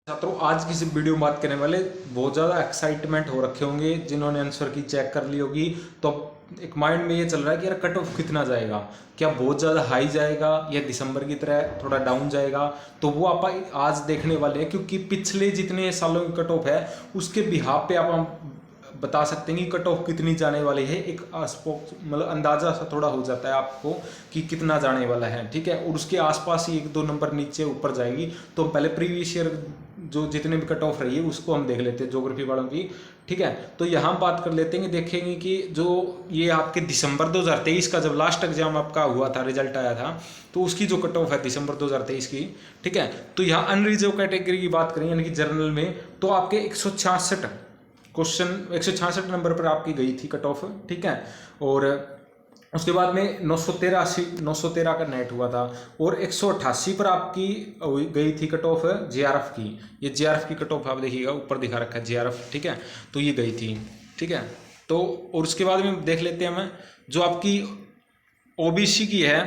छात्रों, आज की इस वीडियो में बात करने वाले बहुत ज़्यादा एक्साइटमेंट हो रखे होंगे जिन्होंने आंसर की चेक कर ली होगी। तो एक माइंड में ये चल रहा है कि यार कट ऑफ कितना जाएगा, क्या बहुत ज़्यादा हाई जाएगा या दिसंबर की तरह थोड़ा डाउन जाएगा। तो वो आप आज देखने वाले हैं, क्योंकि पिछले जितने सालों की कट ऑफ है उसके बिहाफ पे आप हम बता सकते हैं कि कट ऑफ कितनी जाने वाली है। एक मतलब अंदाजा सा थोड़ा हो जाता है आपको कि कितना जाने वाला है, ठीक है। और उसके आसपास ही एक दो नंबर नीचे ऊपर जाएगी। तो पहले प्रीवियस ईयर जो जितने भी कट ऑफ रही है उसको हम देख लेते हैं ज्योग्राफी वालों की, ठीक है। तो यहाँ बात कर लेते हैं कि देखेंगे कि जो ये आपके दिसंबर 2023 का जब लास्ट एग्जाम आपका हुआ था, रिजल्ट आया था, तो उसकी जो कट ऑफ है दिसंबर 2023 की, ठीक है। तो यहाँ अनरिजर्व कैटेगरी की बात करें यानी कि जनरल में, तो आपके 166 क्वेश्चन 166 नंबर पर आपकी गई थी कट ऑफ, ठीक है। और उसके बाद में 913 का नेट हुआ था और 188 पर आपकी गई थी कट ऑफ जेआरएफ की। ये जेआरएफ की कट ऑफ आप देखिएगा, ऊपर दिखा रखा है जेआरएफ, ठीक है। तो ये गई थी, ठीक है। तो और उसके बाद में देख लेते हैं हम जो आपकी ओबीसी की है,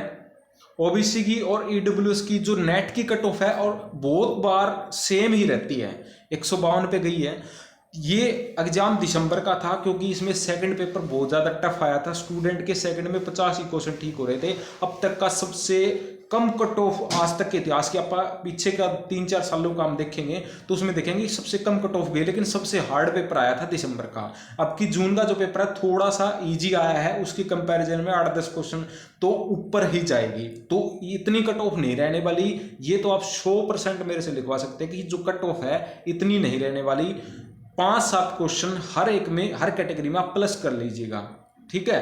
ओबीसी की और ईडब्ल्यूएस की जो नेट की कट ऑफ है और बहुत बार सेम ही रहती है, 152 पे गई है। ये एग्जाम दिसंबर का था क्योंकि इसमें सेकंड पेपर बहुत ज़्यादा टफ आया था। स्टूडेंट के सेकंड में 50 ही क्वेश्चन ठीक हो रहे थे। अब तक का सबसे कम कट ऑफ आज तक के इतिहास के आप पीछे का 3-4 सालों का हम देखेंगे तो उसमें देखेंगे सबसे कम कट ऑफ गई, लेकिन सबसे हार्ड पेपर आया था दिसंबर का। अब की जून का जो पेपर है थोड़ा सा इजी आया है, उसकी कंपैरिजन में 8-10 क्वेश्चन तो ऊपर ही जाएगी। तो इतनी कट ऑफ नहीं रहने वाली, ये तो आप 100% मेरे से लिखवा सकते हैं कि जो कट ऑफ है इतनी नहीं रहने वाली। 5-7 क्वेश्चन हर एक में, हर कैटेगरी में आप प्लस कर लीजिएगा, ठीक है।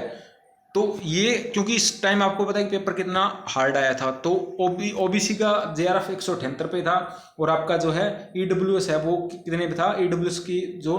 तो ये क्योंकि इस टाइम आपको पता है कि पेपर कितना हार्ड आया था। तो ओबीसी का जेआरएफ 178 पे था और आपका जो है ईडब्ल्यूएस है वो कितने पे था, ईडब्ल्यूएस की जो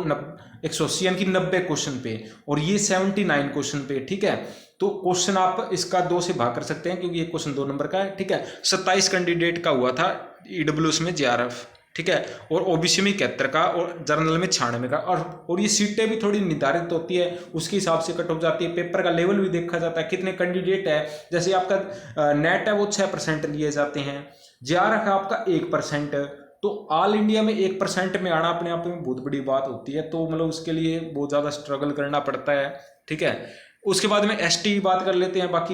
180 यानी कि 90 क्वेश्चन पे, और ये 79 क्वेश्चन पे, ठीक है। तो क्वेश्चन आप इसका 2 से भाग कर सकते हैं क्योंकि ये क्वेश्चन 2 नंबर का है, ठीक है। 27 कैंडिडेट का हुआ था ईडब्ल्यूएस में जेआरएफ, ठीक है। और ओबीसी में 71 का और जनरल में 96 का। और ये सीटें भी थोड़ी निर्धारित होती है, उसके हिसाब से कट ऑफ जाती है। पेपर का लेवल भी देखा जाता है, कितने कैंडिडेट है। जैसे आपका नेट है वो 6% लिए जाते हैं, जेआरएफ है आपका 1%। तो ऑल इंडिया में 1% में आना अपने आप में बहुत बड़ी बात होती है। तो मतलब उसके लिए बहुत ज़्यादा स्ट्रगल करना पड़ता है, ठीक है। उसके बाद में एसटी की बात कर लेते हैं। बाकी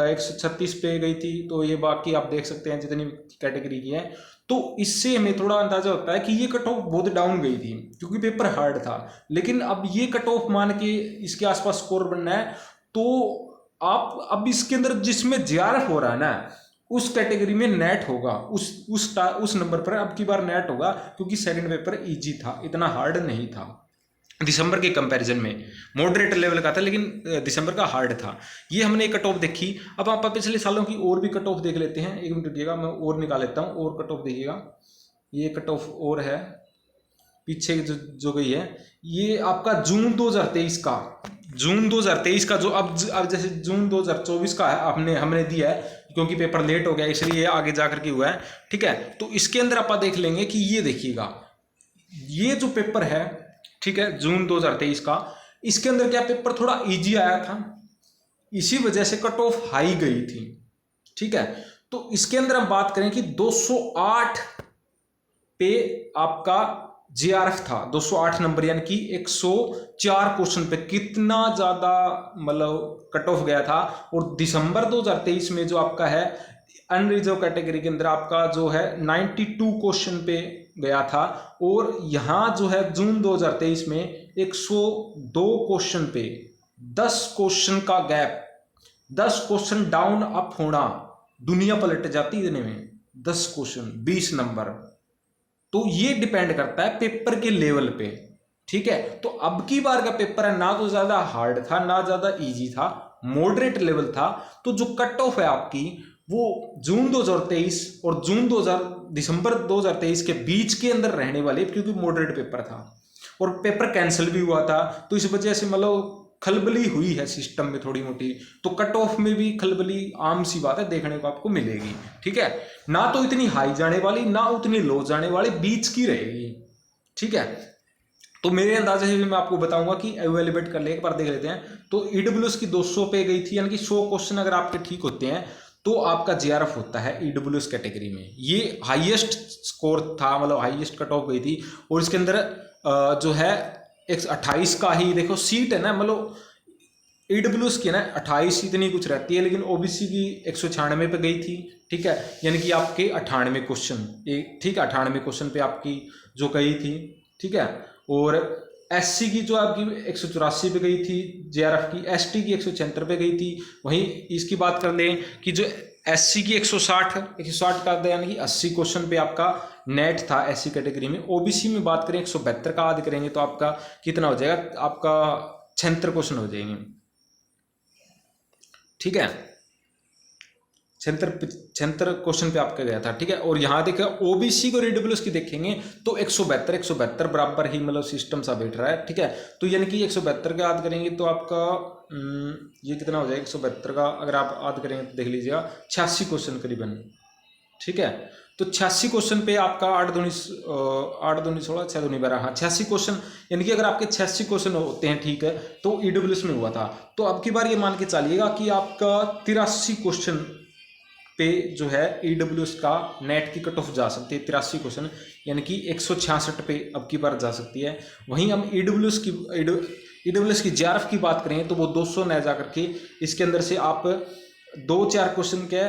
136 पे गई थी, तो ये बाकी आप देख सकते हैं जितनी कैटेगरी की है। तो इससे हमें थोड़ा अंदाजा होता है कि ये कट ऑफ बहुत डाउन गई थी क्योंकि पेपर हार्ड था। लेकिन अब ये कट ऑफ मान के इसके आसपास स्कोर बनना है, तो आप अब इसके अंदर जिसमें जेआरएफ हो रहा है ना, उस कैटेगरी में नेट होगा, उस नंबर पर अब की बार नेट होगा, क्योंकि सेकंड पेपर इजी था, इतना हार्ड नहीं था। दिसंबर के कंपैरिजन में मॉडरेट लेवल का था, लेकिन दिसंबर का हार्ड था। ये हमने कट ऑफ देखी। अब आप पिछले सालों की और भी कट ऑफ देख लेते हैं। एक मिनट रुकिएगा, मैं और निकाल लेता हूँ और कट ऑफ देखिएगा। ये कट ऑफ और है पीछे जो गई है, ये आपका जून 2023 का, जून 2023 का जो अब जैसे जून 2024 का है हमने दिया है क्योंकि पेपर लेट हो गया इसलिए आगे जा करके हुआ है, ठीक है। तो इसके अंदर आप देख लेंगे कि ये देखिएगा, ये जो पेपर है, ठीक है, जून 2023 का, इसके अंदर क्या पेपर थोड़ा इजी आया था, इसी वजह से कट ऑफ हाई गई थी, ठीक है। तो इसके अंदर हम बात करें कि 208 पे आपका जेआरएफ था, 208 नंबर यानी कि 104 क्वेश्चन पे कितना ज्यादा मतलब कट ऑफ गया था। और दिसंबर 2023 में जो आपका है अनरिजर्व कैटेगरी के अंदर आपका जो है 92 क्वेश्चन पे गया था। और यहाँ जो है जून 2023 में 102 क्वेश्चन पे 10 क्वेश्चन का गैप, 10 क्वेश्चन डाउन अप होना, दुनिया पलट जाती इतने में 10 क्वेश्चन 20 नंबर। तो ये डिपेंड करता है पेपर के लेवल पे, ठीक है। तो अब की बार का पेपर है ना तो ज्यादा हार्ड था ना ज्यादा इजी था, मॉडरेट लेवल था। तो जो कट ऑफ है आपकी वो जून 2023 और दिसंबर 2023 के बीच के अंदर रहने वाली, क्योंकि मॉडरेट पेपर था और पेपर कैंसिल भी हुआ था। तो इस वजह से मतलब खलबली हुई है सिस्टम में थोड़ी मोटी। तो कट ऑफ में भी खलबली आम सी बात है, देखने को आपको मिलेगी, ठीक है। ना तो इतनी हाई जाने वाली ना उतनी लो जाने वाली, बीच की रहेगी, ठीक है। तो मेरे अंदाजे से भी मैं आपको बताऊंगा कि एवेल्युएट कर ले, एक बार देख लेते हैं। तो ईडब्ल्यूएस की 200 पे गई थी, यानी कि 100 क्वेश्चन अगर आपके ठीक होते हैं तो आपका जेआरएफ होता है ईडब्ल्यूएस कैटेगरी में। ये हाईएस्ट स्कोर था, मतलब हाईएस्ट कट ऑफ गई थी। और इसके अंदर जो है 128 का ही देखो सीट है ना, मतलब ईडब्ल्यूएस की ना 28 इतनी कुछ रहती है, लेकिन ओबीसी की 196 पे गई थी, ठीक है, यानी कि आपके 98 क्वेश्चन, ठीक है, 98 क्वेश्चन पे आपकी जो गई थी, ठीक है। और एससी की जो आपकी 184 पे गई थी जेआरएफ की, एसटी की 176 पे गई थी। वहीं इसकी बात कर लें कि जो एससी की 160 का यानी कि 80 क्वेश्चन पे आपका नेट था एससी कैटेगरी में। ओबीसी में बात करें 172 का आदि करेंगे तो आपका कितना हो जाएगा, आपका 76 क्वेश्चन हो जाएंगे, ठीक है, 76 क्वेश्चन पे आपका गया था, ठीक है। और यहाँ देखा ओबीसी को ईडब्ल्यूएस की देखेंगे तो 172 बराबर ही मतलब सिस्टम सा बैठ रहा है, ठीक है। तो यानी कि 172 का याद करेंगे तो आपका ये कितना हो जाएगा, 172 का अगर आप याद करेंगे तो देख लीजिएगा 86 क्वेश्चन करीबन, ठीक है। तो 86 क्वेश्चन पे आपका 8 दूनी 16 6 दूनी 12, हाँ 86 क्वेश्चन, यानी कि अगर आपके 86 क्वेश्चन होते हैं, ठीक है, तो ईडब्ल्यूएस में हुआ था। तो अब की बार ये मान के चलिएगा कि आपका 83 क्वेश्चन पे जो है ईडब्ल्यूएस का नेट की कट ऑफ जा सकती है, 83 क्वेश्चन, यानी कि 166 पे अब की बार जा सकती है। वहीं हम ईडब्ल्यूएस की जेआरएफ की बात करें तो वो 200 न जा करके इसके अंदर से आप 2-4 क्वेश्चन के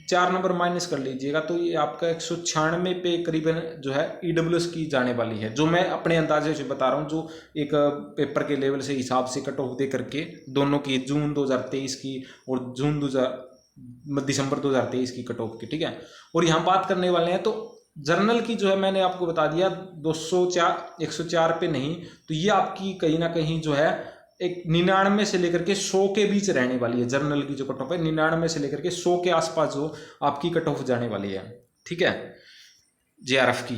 4 नंबर माइनस कर लीजिएगा, तो ये आपका 196 पे करीबन जो है ईडब्ल्यूएस की जाने वाली है, जो मैं अपने अंदाजे से बता रहा हूँ, जो एक पेपर के लेवल से हिसाब से कट ऑफ दे करके दोनों की, जून 2023 की और दिसंबर 2023 की कट ऑफ की, ठीक है। और यहाँ बात करने वाले हैं तो जर्नल की जो है मैंने आपको बता दिया 104 पे नहीं, तो ये आपकी कहीं ना कहीं जो है एक 99 से लेकर के 100 के बीच रहने वाली है। जर्नल की जो कट ऑफ है 99 से लेकर के 100 के आसपास जो आपकी कट ऑफ जाने वाली है, ठीक है, जेआरएफ की।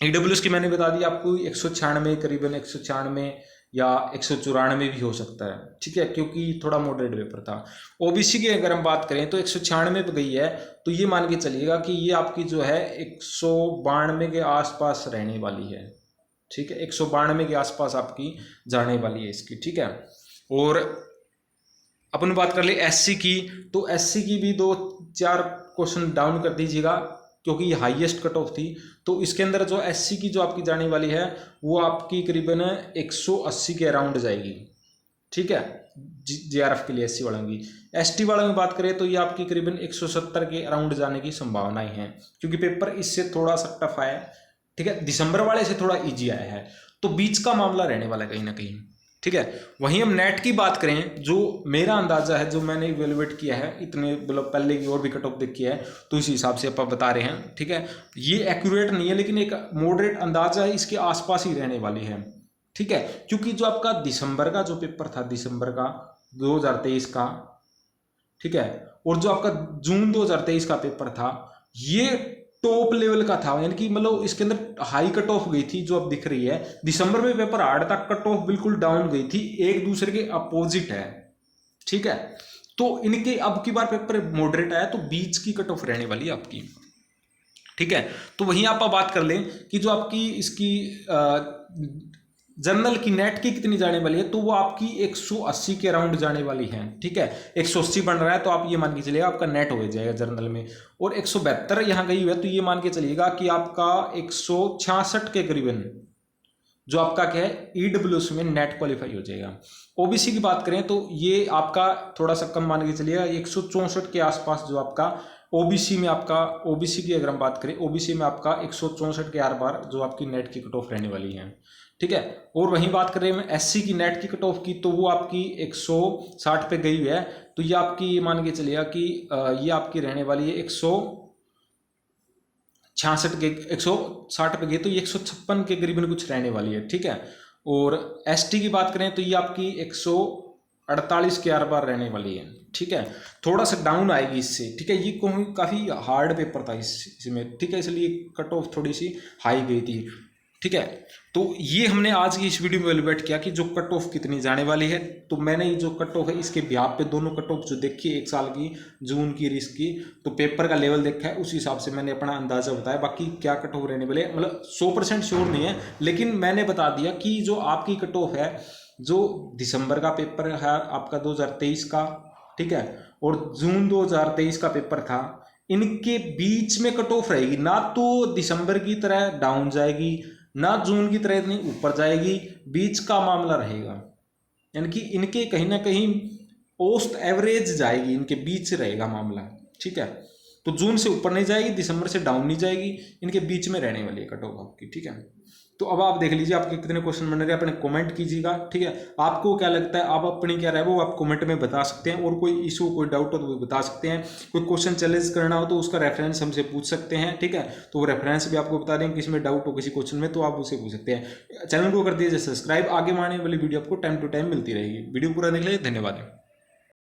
ईडब्ल्यूएस की मैंने बता दी आपको 196 करीबन 196 या 194 भी हो सकता है, ठीक है, क्योंकि थोड़ा मॉडरेट पेपर था। ओबीसी की अगर हम बात करें तो 196 पे गई है, तो ये मान के चलिएगा कि ये आपकी जो है 192 के आसपास रहने वाली है, ठीक है, 192 के आसपास आपकी जाने वाली है इसकी, ठीक है। और अपन बात कर ले एससी की, तो एससी की भी 2-4 क्वेश्चन डाउन कर दीजिएगा, क्योंकि ये हाईएस्ट कट ऑफ थी। तो इसके अंदर जो एससी की जो आपकी जाने वाली है वो आपकी करीबन 180 के अराउंड जाएगी, ठीक है, जेआरएफ के लिए एससी वालों की। एसटी वालों में बात करें तो ये आपकी करीबन 170 के अराउंड जाने की संभावनाएं हैं, क्योंकि पेपर इससे थोड़ा सा टफ आया है, ठीक है, दिसंबर वाले से थोड़ा ईजी आया है, तो बीच का मामला रहने वाला है कहीं ना कहीं, ठीक है। वहीं हम नेट की बात करें, जो मेरा अंदाजा है, जो मैंने इवेलुएट किया है, इतने मतलब पहले की और भी कट ऑफ देख किया है, तो इस हिसाब से आप बता रहे हैं, ठीक है। ये एक्यूरेट नहीं है, लेकिन एक मॉडरेट अंदाजा है, इसके आसपास ही रहने वाली है, ठीक है। क्योंकि जो आपका दिसंबर का जो पेपर था, दिसंबर का 2023 का, ठीक है, और जो आपका जून 2023 का पेपर था, ये टॉप लेवल का था, यानी कि मतलब इसके अंदर हाई कट ऑफ गई थी जो अब दिख रही है। दिसंबर में पेपर हार्ड तक कट ऑफ बिल्कुल डाउन गई थी, एक दूसरे के अपोजिट है, ठीक है। तो इनके अब की बार पेपर मॉडरेट आया, तो बीच की कट ऑफ रहने वाली है आपकी, ठीक है। तो वहीं आप बात कर लें कि जो आपकी इसकी जर्नल की नेट की कितनी जाने वाली है, तो वो आपकी 180 के अराउंड जाने वाली है, ठीक है। 180 बन रहा है तो आप ये मान के चलिएगा आपका नेट हो जाएगा जर्नल में। और 172 यहाँ गई हुई है, तो ये मान के चलिएगा कि आपका 166 के करीबन जो आपका क्या है ईडब्ल्यूएस में नेट क्वालिफाई हो जाएगा। ओबीसी की बात करें तो ये आपका थोड़ा सा कम मान के चलिएगा, 164 के आसपास जो आपका ओबीसी में आपका, ओबीसी की अगर हम बात करें, ओबीसी में आपका 164 के आर पार जो आपकी नेट की कट ऑफ रहने वाली है, ठीक है। और वहीं बात करें हम एससी की नेट की कट ऑफ की, तो वो आपकी 160 पे गई हुई है, तो ये आपकी मान के चलिएगा कि ये आपकी रहने वाली है 166 के, 160 पे गई तो ये 156 के करीबन कुछ रहने वाली है, ठीक है। और एसटी की बात करें तो ये आपकी 148 के आर पार रहने वाली है, ठीक है, थोड़ा सा डाउन आएगी इससे, ठीक है। ये काफ़ी हार्ड पेपर था इसमें, ठीक है, इसलिए कट ऑफ थोड़ी सी हाई गई थी, ठीक है। तो ये हमने आज की इस वीडियो में एलिवेट किया कि जो कट ऑफ कितनी जाने वाली है। तो मैंने ये जो कट ऑफ है इसके बिहाफ पे दोनों कट ऑफ जो देखी है, 1 साल की, जून की, रिस्क की, तो पेपर का लेवल देखा है, उस हिसाब से मैंने अपना अंदाजा बताया। बाकी क्या कट ऑफ रहने वाले मतलब 100% श्योर नहीं है, लेकिन मैंने बता दिया कि जो आपकी कट ऑफ है, जो दिसंबर का पेपर है आपका 2023 का, ठीक है, और जून 2023 का पेपर था, इनके बीच में कट ऑफ रहेगी, ना तो दिसंबर की तरह डाउन जाएगी, ना जून की तरह इतनी ऊपर जाएगी, बीच का मामला रहेगा। यानी कि इनके कहीं ना कहीं औसत एवरेज जाएगी, इनके बीच रहेगा मामला, ठीक है। तो जून से ऊपर नहीं जाएगी, दिसंबर से डाउन नहीं जाएगी, इनके बीच में रहने वाली है कट ऑफ आपकी, ठीक है। तो अब आप देख लीजिए आपके कितने क्वेश्चन बन रहे हैं, अपने कमेंट कीजिएगा, ठीक है। आपको क्या लगता है, आप अपनी क्या रहे वो आप कमेंट में बता सकते हैं, और कोई इशू कोई डाउट हो तो वो बता सकते हैं, कोई क्वेश्चन चैलेंज करना हो तो उसका रेफरेंस हमसे पूछ सकते हैं, ठीक है। तो वो रेफरेंस भी आपको बता दें, किसी में डाउट हो किसी क्वेश्चन में तो आप उसे पूछ सकते हैं। चैनल को कर दीजिए सब्सक्राइब, आगे आने वाली वीडियो आपको टाइम टू टाइम मिलती रहेगी। वीडियो पूरा देखने के लिए धन्यवाद।